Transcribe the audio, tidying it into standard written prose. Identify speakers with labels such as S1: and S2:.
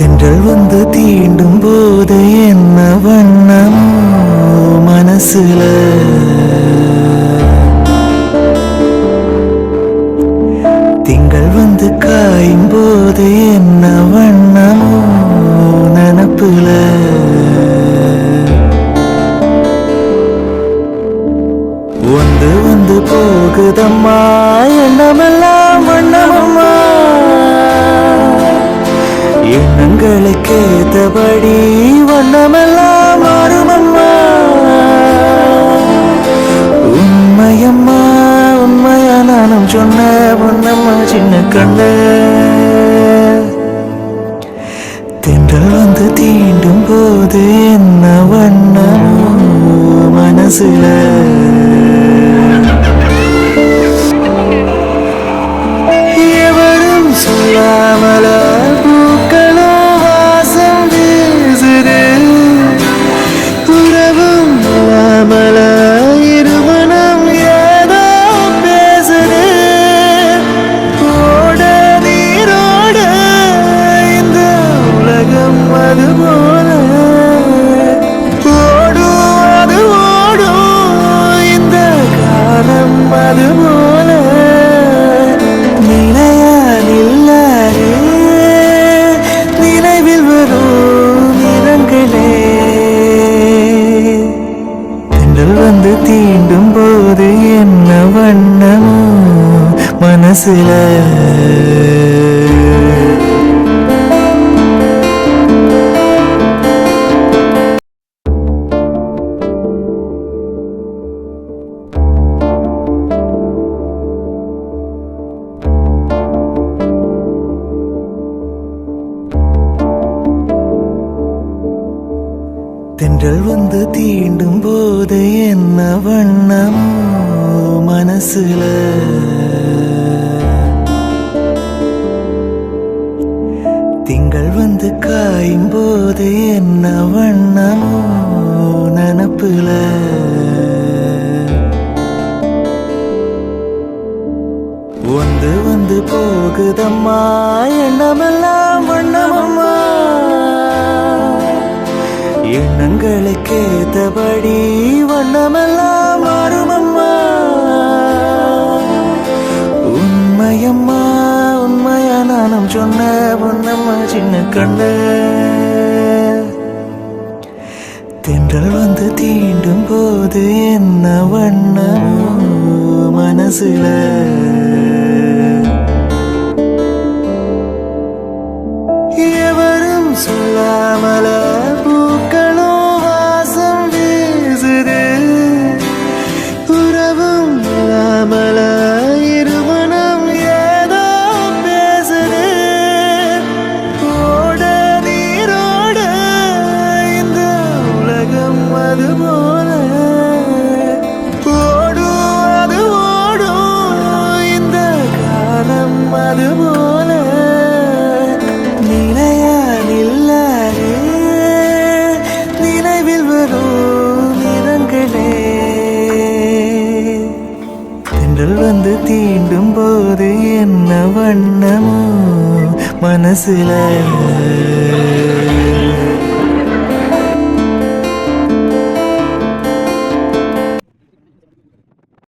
S1: தென்றல் வந்து தீண்டும் போது என்ன வண்ணமோ மனசுல திங்கள் வந்து காயும் போது என்ன வண்ணமோ நினப்புல வந்து வந்து போகுதம்மா எண்ணமெல்லாம் வண்ணமம்மா எண்ணங்களுக்கு ஏத்தபடி வண்ணமெல்லாம் மாறுமம்மா உண்மையம்மா உண்மையா நானும் சொன்ன பொன்னம்மா சின்ன கண்ண தென்றல் வந்து தீண்டும் போது என்ன வண்ணமோ மனசுல எவரும் சொல்லாமல வந்து தீண்டும் போது என்ன வண்ணமோ மனசுல தென்றல் வந்து தீண்டும் போது என்ன வண்ணமோ மனசுல திங்கள் வந்து காயும் போது என்ன வண்ணமோ நினப்புல வந்து வந்து போகுதம்மா எண்ணமெல்லாம் வண்ணமம்மா எண்ணங்களுக்கு ஏத்தபடி வண்ணமெல்லாம் மாறுமம்மா உண்மையம்மா உண்மையா நானும் சொன்ன பொன்னம்மா சின்ன கண்ண தென்றல் வந்து தீண்டும் போது என்ன வண்ணமோ மனசுல எவரும் சொல்லாமல வந்து தீண்டும் போது என்ன வண்ணமோ மனசுல